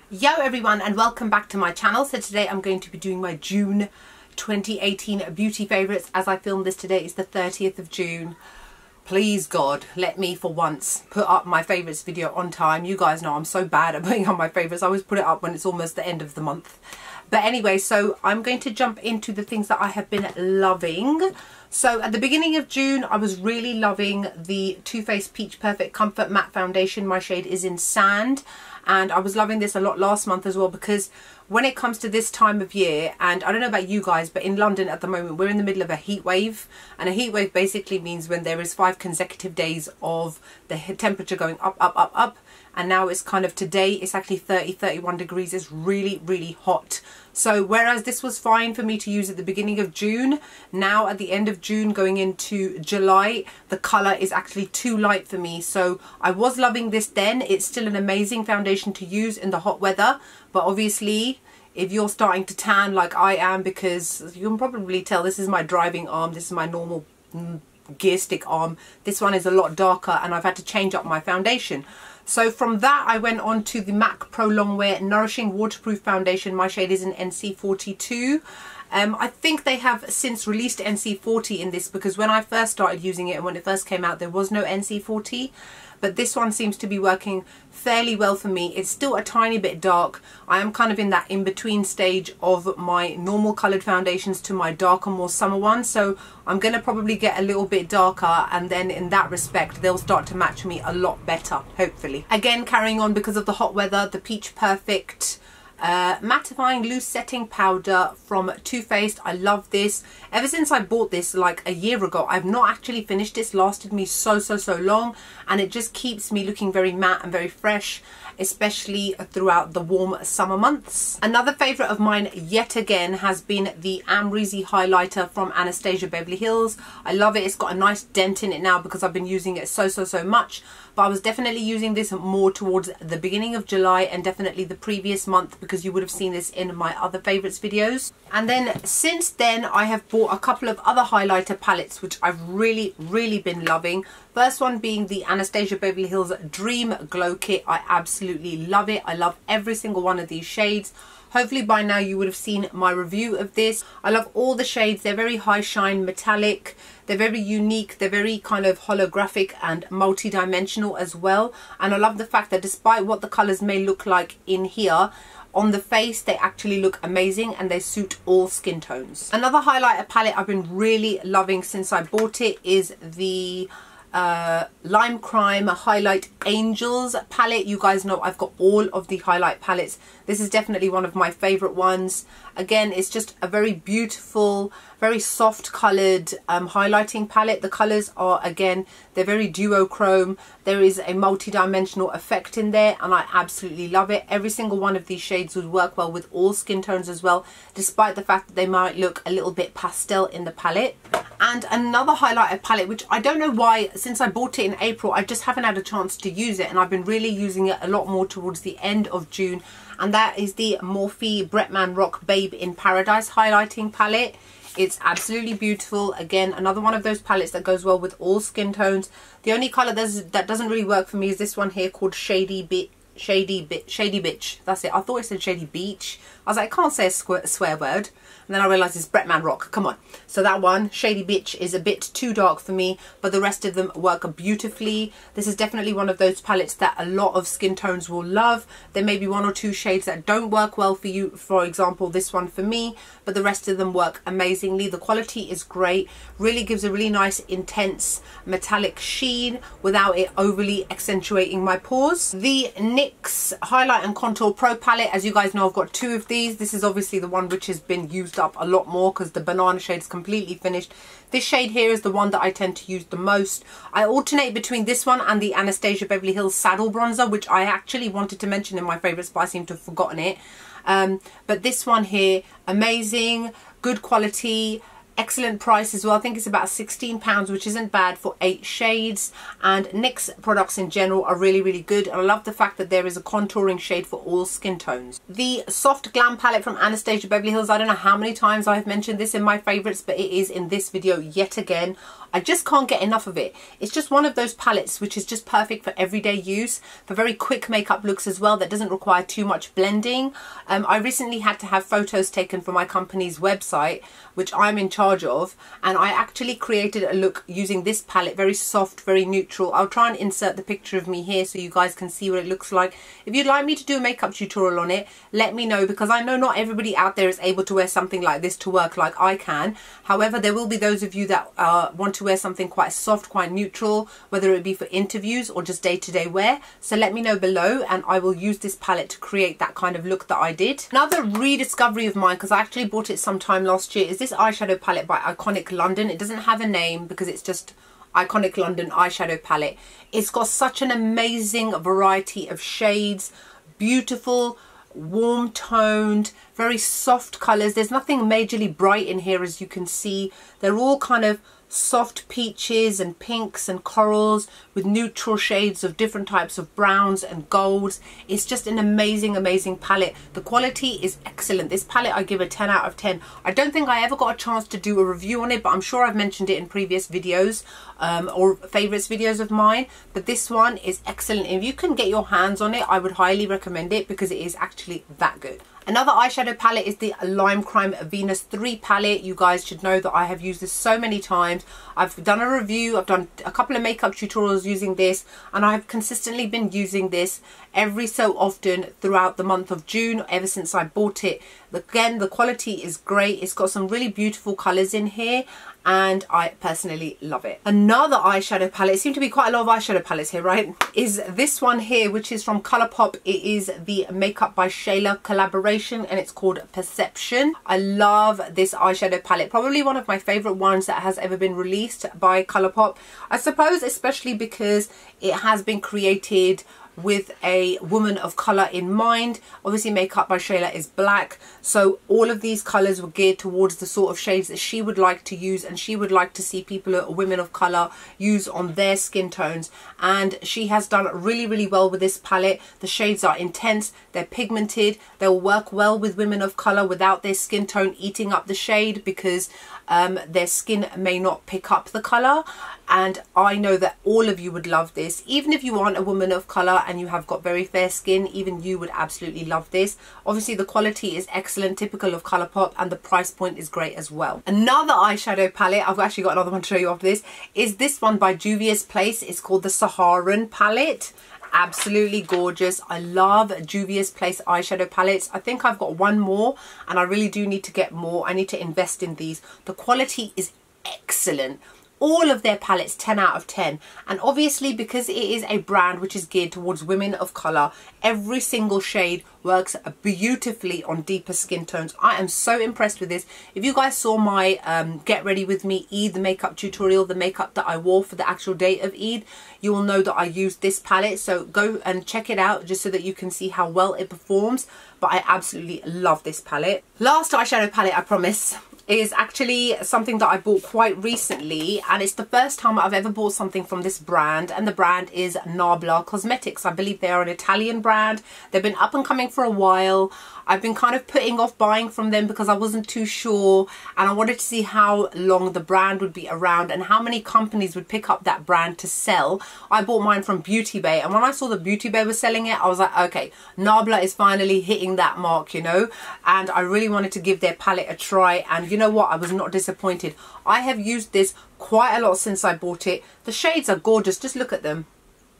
Yo everyone, and welcome back to my channel. So today I'm going to be doing my June 2018 beauty favourites. As I film this today, it's the 30th of June. Please God, let me for once put up my favourites video on time. You guys know I'm so bad at putting up my favourites. I always put it up when it's almost the end of the month. But anyway, so I'm going to jump into the things that I have been loving. So at the beginning of June, I was really loving the Too Faced Peach Perfect Comfort Matte Foundation. My shade is in Sand. And I was loving this a lot last month as well, because when it comes to this time of year, and I don't know about you guys, but in London at the moment, we're in the middle of a heat wave. And a heat wave basically means when there is 5 consecutive days of the temperature going up, up, up, up. And now it's kind of today, it's actually 30, 31 degrees. It's really, really hot. So whereas this was fine for me to use at the beginning of June, now at the end of June going into July, the colour is actually too light for me. So I was loving this then. It's still an amazing foundation to use in the hot weather. But obviously, if you're starting to tan like I am, because you can probably tell this is my driving arm, this is my normal gear stick arm. This one is a lot darker and I've had to change up my foundation. So from that, I went on to the MAC Pro Longwear Nourishing Waterproof Foundation. My shade is in NC42. I think they have since released NC40 in this, because when I first started using it and when it first came out, there was no NC40. But this one seems to be working fairly well for me. It's still a tiny bit dark. I am kind of in that in-between stage of my normal coloured foundations to my darker, more summer one. So I'm going to probably get a little bit darker, and then in that respect, they'll start to match me a lot better, hopefully. Again, carrying on because of the hot weather, the Peach Perfect Mattifying Loose Setting Powder from Too Faced. I love this. Ever since I bought this like a year ago, I've not actually finished this. Lasted me so long, and it just keeps me looking very matte and very fresh, especially throughout the warm summer months. Another favourite of mine yet again has been the Amrezy Highlighter from Anastasia Beverly Hills. I love it. It's got a nice dent in it now because I've been using it so much. But I was definitely using this more towards the beginning of July and definitely the previous month, because you would have seen this in my other favourites videos. And then since then, I have bought a couple of other highlighter palettes which I've really been loving. First one being the Anastasia Beverly Hills Dream Glow Kit. I absolutely love it. I love every single one of these shades. Hopefully by now you would have seen my review of this. I love all the shades. They're very high shine metallic. They're very unique. They're very kind of holographic and multi-dimensional as well. And I love the fact that despite what the colours may look like in here, on the face they actually look amazing and they suit all skin tones. Another highlighter palette I've been really loving since I bought it is the Lime Crime Highlight Angels palette. You guys know I've got all of the highlight palettes. This is definitely one of my favorite ones. Again, it's just a very beautiful, very soft colored highlighting palette. The colors are, again, they're very duochrome. There is a multi-dimensional effect in there and I absolutely love it. Every single one of these shades would work well with all skin tones as well, despite the fact that they might look a little bit pastel in the palette. And another highlighter palette, which I don't know why, since I bought it in April, I just haven't had a chance to use it, and I've been really using it a lot more towards the end of June, and that is the Morphe Bretman Rock Babe in Paradise highlighting palette. It's absolutely beautiful. Again, another one of those palettes that goes well with all skin tones. The only colour that doesn't really work for me is this one here called Shady Bitch. That's it. I thought it said Shady Beach. I was like, I can't say a swear word. And then I realised it's Bretman Rock. Come on. So that one, Shady Bitch, is a bit too dark for me, but the rest of them work beautifully. This is definitely one of those palettes that a lot of skin tones will love. There may be 1 or 2 shades that don't work well for you. For example, this one for me, but the rest of them work amazingly. The quality is great. Really gives a really nice, intense, metallic sheen without it overly accentuating my pores. The NYX Highlight and Contour Pro Palette, as you guys know, I've got 2 of these. This is obviously the one which has been used up a lot more because the banana shade is completely finished. This shade here is the one that I tend to use the most. I alternate between this one and the Anastasia Beverly Hills Saddle Bronzer, which I actually wanted to mention in my favourites, but I seem to have forgotten it. But this one here, amazing, good quality, excellent price as well. I think it's about £16, which isn't bad for 8 shades. And NYX products in general are really good, and I love the fact that there is a contouring shade for all skin tones. The Soft Glam palette from Anastasia Beverly Hills, I don't know how many times I've mentioned this in my favourites, but it is in this video yet again. I just can't get enough of it. It's just one of those palettes which is just perfect for everyday use, for very quick makeup looks as well, that doesn't require too much blending. I recently had to have photos taken for my company's website, which I'm in charge of, and I actually created a look using this palette, very soft, very neutral. I'll try and insert the picture of me here so you guys can see what it looks like. If you'd like me to do a makeup tutorial on it, let me know, because I know not everybody out there is able to wear something like this to work like I can. However, there will be those of you that want to wear something quite soft, quite neutral, whether it be for interviews or just day-to-day wear. So let me know below and I will use this palette to create that kind of look that I did. Another rediscovery of mine, because I actually bought it sometime last year, is this eyeshadow palette by Iconic London. It doesn't have a name because it's just Iconic London eyeshadow palette. It's got such an amazing variety of shades, beautiful, warm toned, very soft colours. There's nothing majorly bright in here, as you can see. They're all kind of soft peaches and pinks and corals with neutral shades of different types of browns and golds. It's just an amazing palette. The quality is excellent. This palette I give a 10 out of 10. I don't think I ever got a chance to do a review on it, but I'm sure I've mentioned it in previous videos or favourites videos of mine. But this one is excellent. If you can get your hands on it, I would highly recommend it because it is actually that good. Another eyeshadow palette is the Lime Crime Venus 3 palette. You guys should know that I have used this so many times. I've done a review, I've done a couple of makeup tutorials using this, and I've consistently been using this every so often throughout the month of June, ever since I bought it. Again, the quality is great. It's got some really beautiful colours in here, and I personally love it. Another eyeshadow palette, it seems to be quite a lot of eyeshadow palettes here, right, is this one here, which is from Colourpop. It is the Makeup by Shayla collaboration, and it's called Perception. I love this eyeshadow palette, probably one of my favourite ones that has ever been released by Colourpop. I suppose especially because it has been created with a woman of colour in mind. Obviously Makeup by Shayla is black, so all of these colours were geared towards the sort of shades that she would like to use and she would like to see people or women of colour use on their skin tones, and she has done really well with this palette. The shades are intense, they're pigmented, they'll work well with women of colour without their skin tone eating up the shade, because their skin may not pick up the colour. And I know that all of you would love this. Even if you aren't a woman of colour and you have got very fair skin, even you would absolutely love this. Obviously the quality is excellent, typical of Colourpop, and the price point is great as well. Another eyeshadow palette, I've actually got another one to show you after this, is this one by Juvia's Place. It's called the Saharan palette. Absolutely gorgeous. I love Juvia's Place eyeshadow palettes. I think I've got one more and I really do need to get more. I need to invest in these. The quality is excellent. All of their palettes 10 out of 10, and obviously because it is a brand which is geared towards women of colour, every single shade works beautifully on deeper skin tones. I am so impressed with this. If you guys saw my Get Ready With Me Eid makeup tutorial, the makeup that I wore for the actual date of Eid, you will know that I used this palette, so go and check it out just so that you can see how well it performs. But I absolutely love this palette. Last eyeshadow palette, I promise, is actually something that I bought quite recently, and it's the first time I've ever bought something from this brand, and the brand is Nabla Cosmetics. I believe they are an Italian brand. They've been up and coming for a while. I've been kind of putting off buying from them because I wasn't too sure, and I wanted to see how long the brand would be around and how many companies would pick up that brand to sell. I bought mine from Beauty Bay, and when I saw that Beauty Bay was selling it, I was like, okay, Nabla is finally hitting that mark, you know, and I really wanted to give their palette a try, and you know what, I was not disappointed. I have used this quite a lot since I bought it. The shades are gorgeous, just look at them.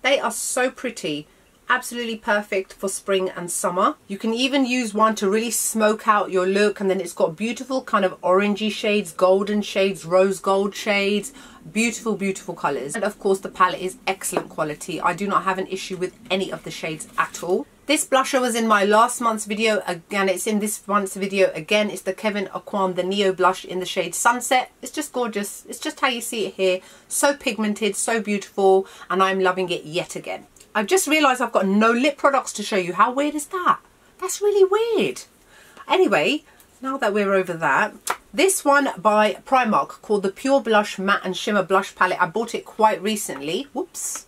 They are so pretty. Absolutely perfect for spring and summer. You can even use one to really smoke out your look, and then it's got beautiful kind of orangey shades, golden shades, rose gold shades, beautiful colours. And of course the palette is excellent quality. I do not have an issue with any of the shades at all. This blusher was in my last month's video, again it's in this month's video again. It's the Kevyn Aucoin, the Neo blush in the shade Sunset. It's just gorgeous. It's just how you see it here. So pigmented, so beautiful, and I'm loving it yet again. I've just realised I've got no lip products to show you. How weird is that? That's really weird. Anyway, now that we're over that, this one by Primark called the Pure Blush Matte and Shimmer Blush Palette. I bought it quite recently. Whoops.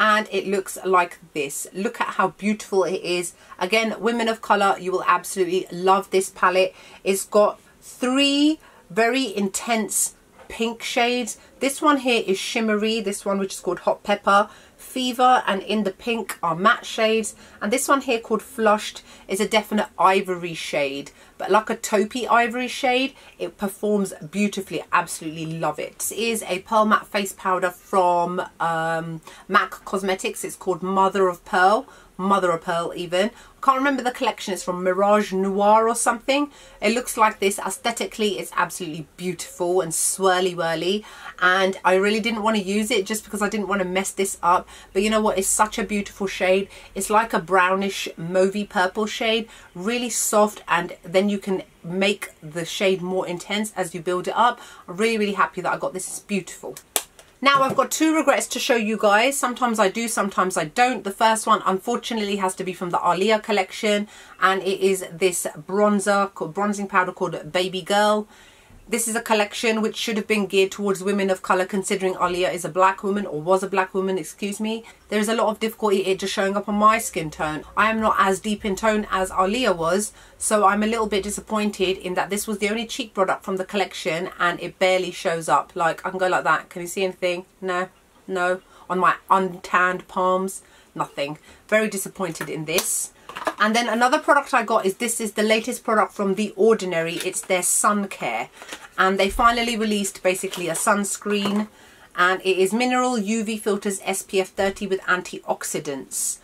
And it looks like this. Look at how beautiful it is. Again, women of colour, you will absolutely love this palette. It's got 3 very intense pink shades. This one here is shimmery, this one which is called Hot Pepper, Fever, and in the pink are matte shades, and this one here called Flushed is a definite ivory shade, but like a taupey ivory shade. It performs beautifully, absolutely love it. This is a pearl matte face powder from MAC Cosmetics. It's called Mother of Pearl even. I can't remember the collection. It's from Mirage Noir or something. It looks like this. Aesthetically, it's absolutely beautiful and swirly whirly, and I really didn't want to use it just because I didn't want to mess this up. But you know what, it's such a beautiful shade. It's like a brownish mauvey purple shade, really soft, and then you can make the shade more intense as you build it up. I'm really happy that I got this. It's beautiful. Now I've got two regrets to show you guys. Sometimes I do, sometimes I don't. The first one unfortunately has to be from the Aaliyah collection, and it is this bronzing powder called Baby Girl. This is a collection which should have been geared towards women of colour, considering Aaliyah is a black woman, or was a black woman, excuse me. There is a lot of difficulty it just showing up on my skin tone. I am not as deep in tone as Aaliyah was, so I'm a little bit disappointed in that this was the only cheek product from the collection and it barely shows up. Like, I can go like that. Can you see anything? No. On my untanned palms, nothing. Very disappointed in this. And then another product I got is this is the latest product from The Ordinary. It's their sun care, and they finally released basically a sunscreen, and it is mineral UV filters SPF 30 with antioxidants.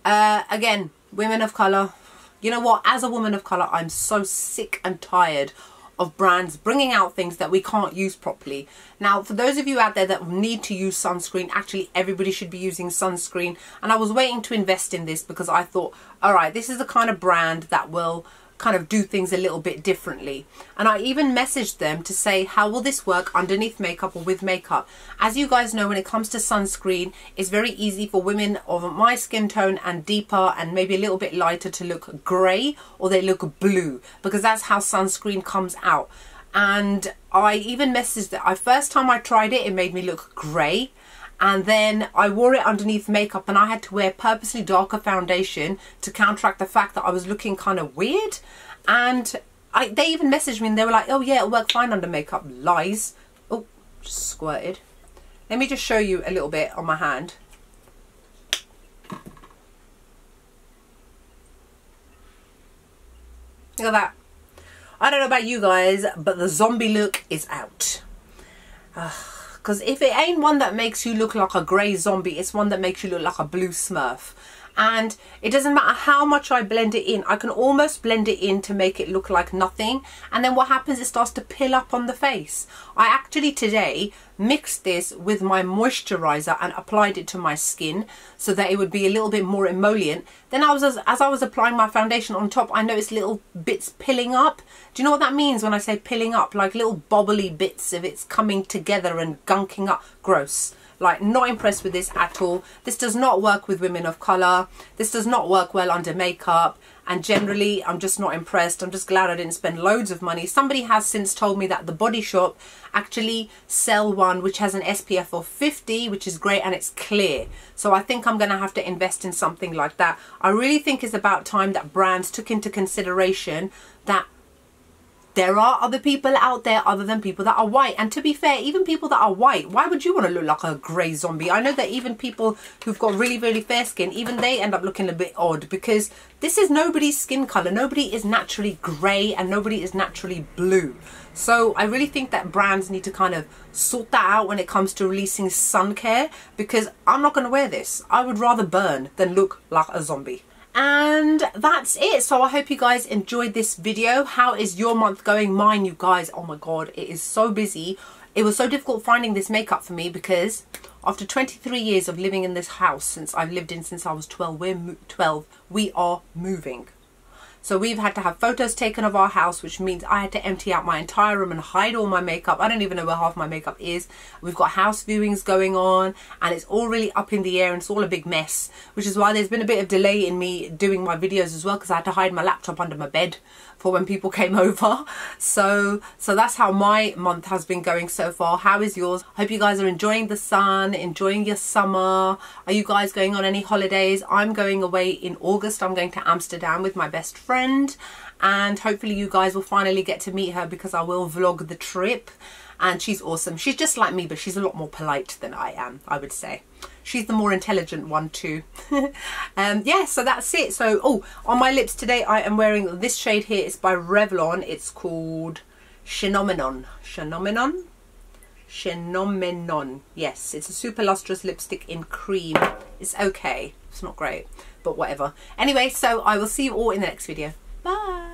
Again, women of colour, you know what, as a woman of colour, I'm so sick and tired of brands bringing out things that we can't use properly. Now, for those of you out there that need to use sunscreen, actually everybody should be using sunscreen, and I was waiting to invest in this because I thought, all right, this is the kind of brand that will kind of do things a little bit differently. And I even messaged them to say, how will this work underneath makeup or with makeup? As you guys know, when it comes to sunscreen, it's very easy for women of my skin tone and deeper and maybe a little bit lighter to look grey, or they look blue, because that's how sunscreen comes out. And I even messaged that first time I tried it, it made me look grey. And then I wore it underneath makeup, and I had to wear purposely darker foundation to counteract the fact that I was looking kind of weird. And they even messaged me and they were like, oh yeah, it'll work fine under makeup. Lies. Oh, just squirted. Let me just show you a little bit on my hand. Look at that. I don't know about you guys, but the zombie look is out. Because if it ain't one that makes you look like a grey zombie, it's one that makes you look like a blue smurf. And it doesn't matter how much I blend it in, I can almost blend it in to make it look like nothing. And then what happens, it starts to pill up on the face. I actually today mixed this with my moisturizer and applied it to my skin so that it would be a little bit more emollient. Then as I was applying my foundation on top, I noticed little bits pilling up. Do you know what that means when I say pilling up? Like little bobbly bits of it's coming together and gunking up. Gross. Like, not impressed with this at all. This does not work with women of colour. This does not work well under makeup. And generally, I'm just not impressed. I'm just glad I didn't spend loads of money. Somebody has since told me that the Body Shop actually sell one which has an SPF of 50, which is great, and it's clear. So I think I'm going to have to invest in something like that. I really think it's about time that brands took into consideration that there are other people out there other than people that are white. And to be fair, even people that are white, why would you want to look like a grey zombie? I know that even people who've got really, really fair skin, even they end up looking a bit odd, because this is nobody's skin colour. Nobody is naturally grey and nobody is naturally blue. So I really think that brands need to kind of sort that out when it comes to releasing sun care, because I'm not going to wear this. I would rather burn than look like a zombie. And that's it. So I hope you guys enjoyed this video. How is your month going? Mine, you guys, oh my god, it is so busy. It was so difficult finding this makeup for me because after 23 years of living in this house, since I've lived in since I was 12, we are moving. So we've had to have photos taken of our house, which means I had to empty out my entire room and hide all my makeup. I don't even know where half my makeup is. We've got house viewings going on and it's all really up in the air and it's all a big mess, which is why there's been a bit of delay in me doing my videos as well, because I had to hide my laptop under my bed for when people came over. So that's how my month has been going so far. How is yours? Hope you guys are enjoying the sun, enjoying your summer. Are you guys going on any holidays? I'm going away in August. I'm going to Amsterdam with my best friend, and hopefully you guys will finally get to meet her because I will vlog the trip. and she's awesome. She's just like me, but she's a lot more polite than I am, I would say. She's the more intelligent one too. Yeah, so that's it. So, oh, on my lips today I am wearing this shade here. It's by Revlon. It's called Phenomenon. Yes, it's a super lustrous lipstick in cream. It's okay. It's not great, but whatever. Anyway, so I will see you all in the next video. Bye.